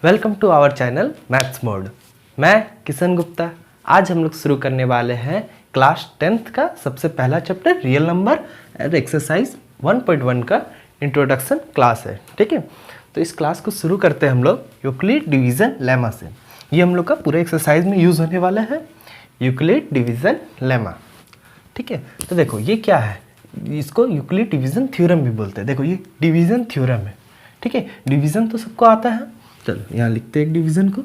Welcome to our channel maths mode. मैं किशन गुप्ता। आज हम लोग शुरू करने वाले हैं क्लास 10th का सबसे पहला चैप्टर रियल नंबर और एक्सरसाइज 1.1 का इंट्रोडक्शन क्लास है। ठीक है, तो इस क्लास को शुरू करते हैं हम लोग यूक्लिड डिवीज़न लेमा से। ये हम लोग का पूरे एक्सरसाइज में यूज़ होने वाला है यूक्लिड डिवीज़न लेमा। ठीक है, तो देखो ये क्या है, इसको यूक्लिड डिवीज़न थ्योरम भी बोलते हैं। देखो ये डिवीज़न थ्योरम है। ठीक है, डिवीज़न तो सबको आता है। चलो यहाँ लिखते हैं एक डिवीज़न को,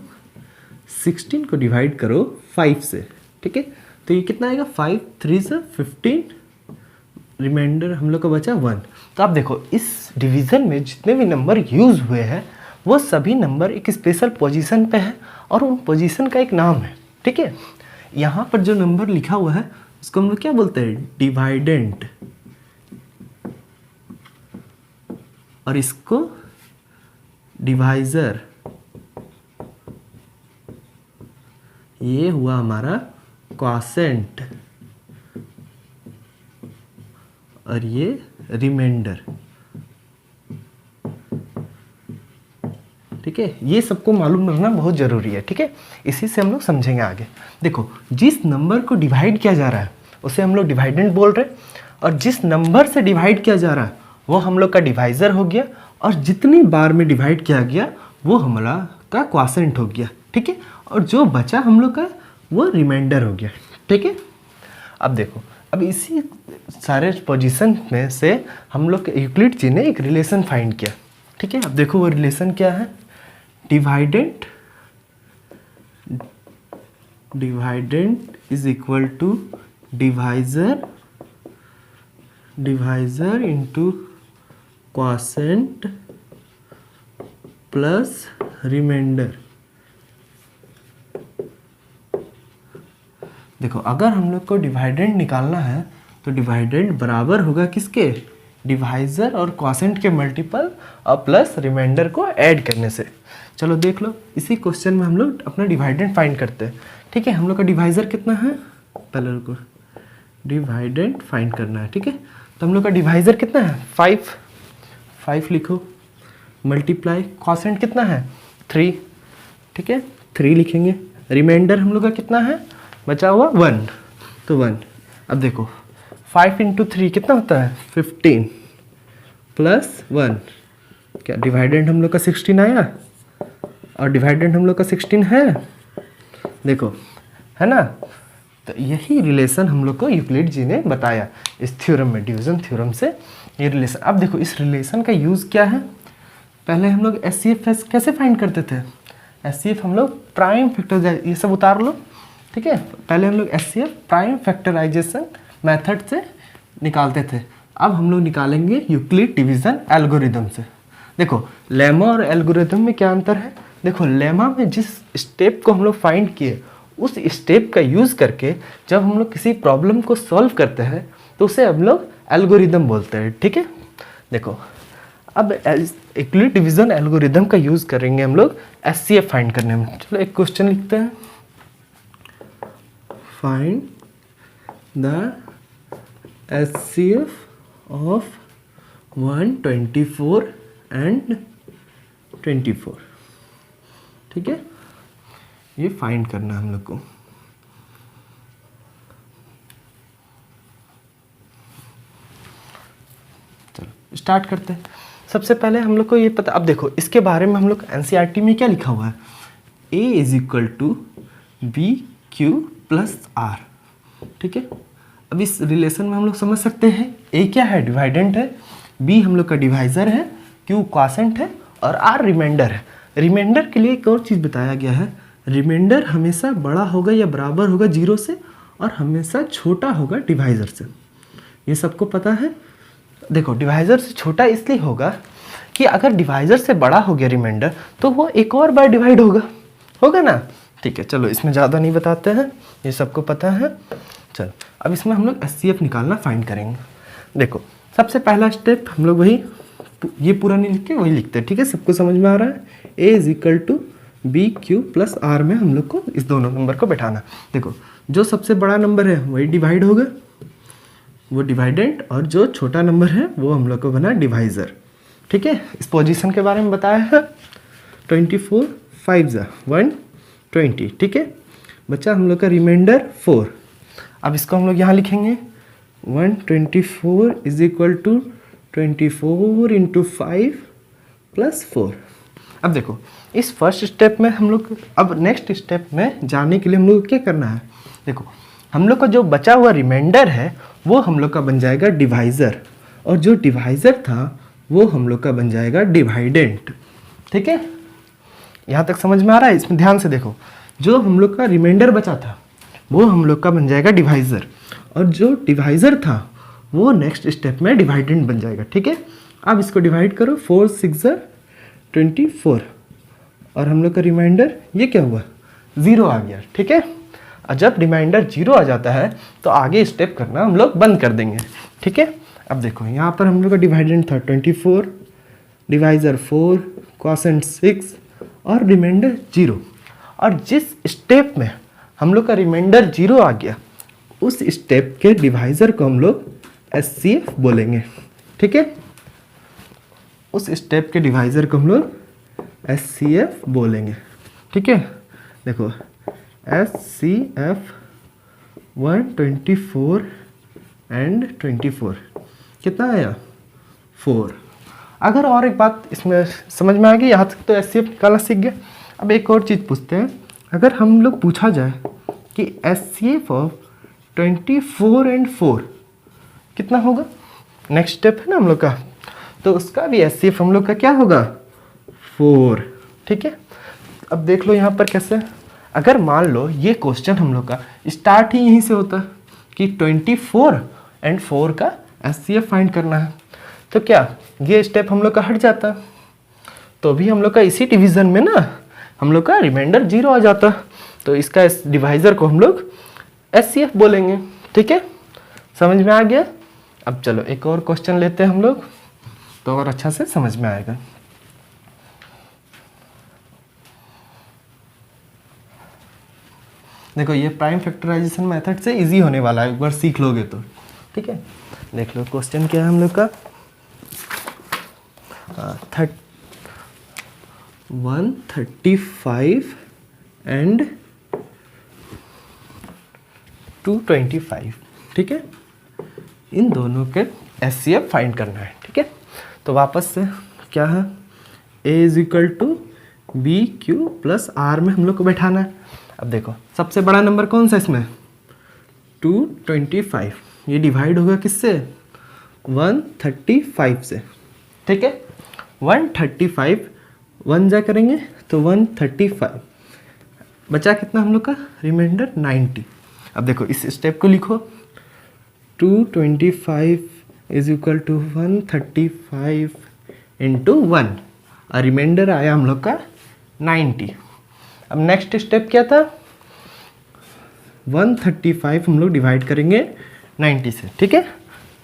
16 को डिवाइड करो 5 से। ठीक है, तो ये कितना आएगा, 5 3 से 15, रिमाइंडर हम लोग का बचा 1। तो आप देखो इस डिवीज़न में जितने भी नंबर यूज़ हुए हैं वो सभी नंबर एक स्पेशल पोजीशन पे है और उन पोजीशन का एक नाम है। ठीक है, यहाँ पर जो नंबर लिखा हुआ है उसको हम लोग क्या बोलते हैं, डिवाइडेंट, और इसको डिवाइज़र। ये हुआ हमारा क्वॉशेंट और ये रिमाइंडर। ठीक है, ये सबको मालूम रखना बहुत ज़रूरी है। ठीक है, इसी से हम लोग समझेंगे आगे। देखो जिस नंबर को डिवाइड किया जा रहा है उसे हम लोग डिवाइडेंट बोल रहे हैं, और जिस नंबर से डिवाइड किया जा रहा है वो हम लोग का डिवाइज़र हो गया, और जितनी बार में डिवाइड किया गया वो हमारा का क्वॉशेंट हो गया। ठीक है, और जो बचा हम लोग का वो रिमाइंडर हो गया। ठीक है, अब देखो अब इसी सारे पोजीशन में से हम लोग यूक्लिड जी ने एक रिलेशन फाइंड किया। ठीक है, अब देखो वो रिलेशन क्या है, dividend is equal to divisor into quotient plus remainder. देखो अगर हम लोग को डिवाइडेंट निकालना है तो डिवाइडेंट बराबर होगा किसके, डिवाइज़र और क्वॉशेंट के मल्टीपल और प्लस रिमाइंडर को ऐड करने से। चलो देख लो, इसी क्वेश्चन में हम लोग अपना डिवाइडेंट फाइंड करते हैं। ठीक है, हम लोग का डिवाइज़र कितना है, पहले को डिवाइडेंट फाइंड करना है। ठीक है, तो हम लोग का डिवाइज़र कितना है, 5 लिखो, मल्टीप्लाई क्वॉशेंट कितना है 3। ठीक है, 3 लिखेंगे। रिमाइंडर हम लोग का कितना है, बचा हुआ 1, तो 1। अब देखो 5 इंटू 3 कितना होता है, 15 प्लस 1। क्या डिवाइडेंट हम लोग का 16 आया, और डिवाइडेंट हम लोग का 16 है, देखो है ना। तो यही रिलेशन हम लोग को यूक्लिड जी ने बताया इस थ्योरम में, डिवीज़न थ्योरम से ये रिलेशन। अब देखो इस रिलेशन का यूज़ क्या है, पहले हम लोग SCF कैसे फाइंड करते थे, SCF हम लोग प्राइम फैक्टर, ये सब उतार लो। ठीक है, पहले हम लोग SCF प्राइम फैक्टराइजेशन मेथड से निकालते थे। अब हम लोग निकालेंगे यूक्लिड डिवीज़न एल्गोरिदम से। देखो लेमा और एल्गोरिदम में क्या अंतर है, देखो लेमा में जिस स्टेप को हम लोग फाइंड किए उस स्टेप का यूज़ करके जब हम लोग किसी प्रॉब्लम को सॉल्व करते हैं तो उसे हम लोग एल्गोरिदम बोलते हैं। ठीक है, देखो अब यूक्लिड डिवीज़न एल्गोरिदम का यूज़ करेंगे हम लोग SCF फाइंड करने में। चलो एक क्वेश्चन लिखते हैं, find the SCF of 124 and 24। ठीक है, ये फाइंड करना है हम लोग को। चलो स्टार्ट करते हैं। सबसे पहले हम लोग को ये पता, अब देखो इसके बारे में हम लोग NCERT में क्या लिखा हुआ है, A is equal to BQ plus R। ठीक है, अब इस रिलेशन में हम लोग समझ सकते हैं A क्या है, डिवाइडेंट है, B हम लोग का डिवाइज़र है, Q क्वॉशेंट है और R रिमाइंडर है। रिमाइंडर के लिए एक और चीज़ बताया गया है, रिमाइंडर हमेशा बड़ा होगा या बराबर होगा 0 से, और हमेशा छोटा होगा डिवाइज़र से। ये सबको पता है। देखो डिवाइज़र से छोटा इसलिए होगा कि अगर डिवाइज़र से बड़ा हो गया रिमाइंडर तो वो एक और बार डिवाइड होगा ना। ठीक है, चलो इसमें ज़्यादा नहीं बताते हैं, ये सबको पता है। चलो अब इसमें हम लोग SCF निकालना फाइंड करेंगे। देखो सबसे पहला स्टेप हम लोग वही, ये पूरा नहीं लिख के वही लिखते हैं। ठीक है, सबको समझ में आ रहा है, A is equal to BQ plus R में हम लोग को इस दोनों नंबर को बैठाना। देखो जो सबसे बड़ा नंबर है वही डिवाइड होगा, वो डिवाइडेंट, और जो छोटा नंबर है वो हम लोग को बना डिवाइज़र। ठीक है, इस पोजीशन के बारे में बताया है 24 5 ज़ा 120, ठीक है। बचा हम लोग का रिमाइंडर 4। अब इसको हम लोग यहाँ लिखेंगे 124 is equal to 24 into 5 plus 4। अब देखो इस फर्स्ट स्टेप में हम लोग, अब नेक्स्ट स्टेप में जाने के लिए हम लोग को क्या करना है, देखो हम लोग का जो बचा हुआ रिमाइंडर है वो हम लोग का बन जाएगा डिवाइज़र, और जो डिवाइज़र था वो हम लोग का बन जाएगा डिवाइडेंट, ठीक है। यहाँ तक समझ में आ रहा है? इसमें ध्यान से देखो, जो हम लोग का रिमाइंडर बचा था वो हम लोग का बन जाएगा डिवाइज़र, और जो डिवाइज़र था वो नेक्स्ट स्टेप में डिवाइडेंट बन जाएगा, ठीक है। अब इसको डिवाइड करो, 4 6 24, और हम लोग का रिमाइंडर ये क्या हुआ, 0 आ गया, ठीक है। और जब रिमाइंडर 0 आ जाता है तो आगे स्टेप करना हम लोग बंद कर देंगे, ठीक है। अब देखो यहाँ पर हम लोग का डिवाइडेंट था 24, डिवाइज़र 4, क्वोशेंट 6 और रिमाइंडर 0। और जिस स्टेप में हम लोग का रिमाइंडर 0 आ गया उस स्टेप के डिवाइज़र को हम लोग HCF बोलेंगे, ठीक है। उस स्टेप के डिवाइज़र को हम लोग HCF बोलेंगे, ठीक है। देखो HCF 124 एंड 24 कितना आया, 4। अगर और एक बात इसमें समझ में आ गई, यहाँ तक तो HCF निकालना सीख गए। अब एक और चीज़ पूछते हैं, अगर हम लोग पूछा जाए कि HCF ऑफ 24 एंड 4 कितना होगा, नेक्स्ट स्टेप है ना हम लोग का, तो उसका भी HCF हम लोग का क्या होगा, 4, ठीक है। अब देख लो यहाँ पर कैसे, अगर मान लो ये क्वेश्चन हम लोग का स्टार्ट ही यहीं से होता कि 24 एंड 4 का HCF फाइंड करना है, तो क्या ये स्टेप हम लोग का हट जाता, तो भी हम लोग का इसी डिवीज़न में ना हम लोग का रिमाइंडर 0 आ जाता, तो इसका इस डिवाइज़र को हम लोग HCF बोलेंगे, ठीक है। समझ में आ गया? अब चलो एक और क्वेश्चन लेते हैं हम लोग, तो और अच्छा से समझ में आएगा। देखो ये प्राइम फैक्टराइजेशन मेथड से इजी होने वाला है, एक बार सीख लोगे तो, ठीक है। देख लो क्वेश्चन क्या है हम लोग का, 135 एंड 225, ठीक है। इन दोनों के HCF फाइंड करना है, ठीक है। तो वापस से क्या है, A is equal to B Q plus R में हम लोग को बैठाना है। अब देखो सबसे बड़ा नंबर कौन सा इसमें, 225, ये डिवाइड होगा किससे, 135 से, ठीक है। 135 1 जा करेंगे तो 135, बचा कितना हम लोग का रिमाइंडर 90। अब देखो इस स्टेप को लिखो, 225 इज इक्वल टू 135 इंटू 1, और रिमाइंडर आया हम लोग का 90। अब नेक्स्ट स्टेप क्या था, 135 हम लोग डिवाइड करेंगे 90 से, ठीक है।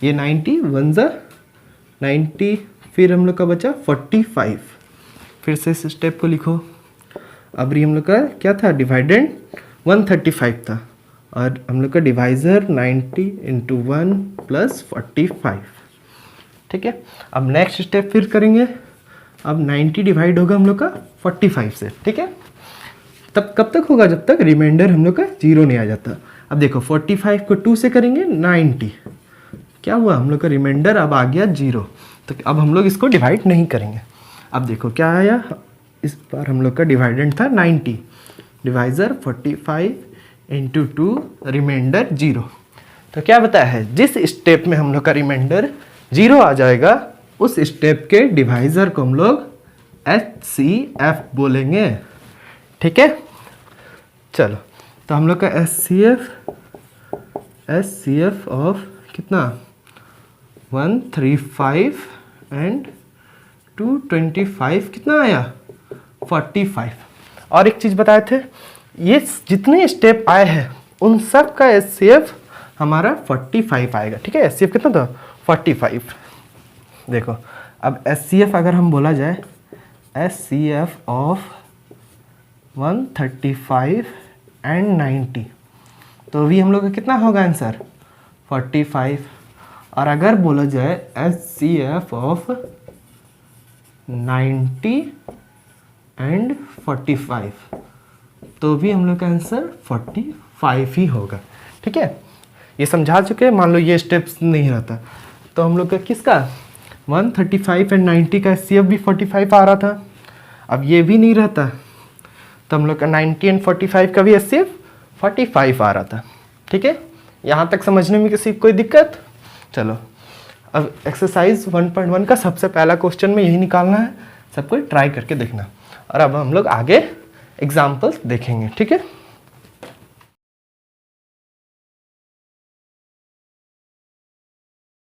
ये 90 1 जा 90, फिर हम लोग का बचा 45, फिर से इस स्टेप को लिखो। अब हम लोग का क्या था, डिवाइडेंड 135 था, और हम लोग का डिवाइज़र 90 इंटू 1 प्लस 45, ठीक है। अब नेक्स्ट स्टेप फिर करेंगे, अब 90 डिवाइड होगा हम लोग का 45 से, ठीक है। तब कब तक होगा, जब तक रिमाइंडर हम लोग का 0 नहीं आ जाता। अब देखो 45 को 2 से करेंगे 90, क्या हुआ, हम लोग का रिमाइंडर अब आ गया 0, तो अब हम लोग इसको डिवाइड नहीं करेंगे। अब देखो क्या आया, इस बार हम लोग का डिवाइडेंट था 90, डिवाइज़र 45 इंटू 2, रिमाइंडर 0। तो क्या बताया है, जिस स्टेप में हम लोग का रिमाइंडर 0 आ जाएगा उस स्टेप के डिवाइज़र को हम लोग HCF बोलेंगे, ठीक है। चलो तो हम लोग का HCF ऑफ कितना, 135 एंड 225 कितना आया, 45। और एक चीज़ बताए थे, ये जितने स्टेप आए हैं उन सब का HCF हमारा 45 आएगा, ठीक है। HCF कितना था, 45। देखो अब HCF अगर हम बोला जाए, HCF ऑफ 135 एंड 90, तो भी हम लोग का कितना होगा आंसर, 45। और अगर बोला जाए HCF ऑफ 90 एंड 45, तो भी हम लोग का आंसर 45 ही होगा। ठीक है, ये समझा चुके हैं। मान लो ये स्टेप्स नहीं रहता तो हम लोग का किसका 135 एंड 90 का HCF भी 45 आ रहा था। अब ये भी नहीं रहता तो हम लोग का 90 एंड 45 का भी HCF 45 आ रहा था। ठीक है, यहाँ तक समझने में किसी कोई दिक्कत? चलो अब एक्सरसाइज 1.1 का सबसे पहला क्वेश्चन में यही निकालना है, सबको ट्राई करके देखना। और अब हम लोग आगे एग्जाम्पल्स देखेंगे। ठीक है।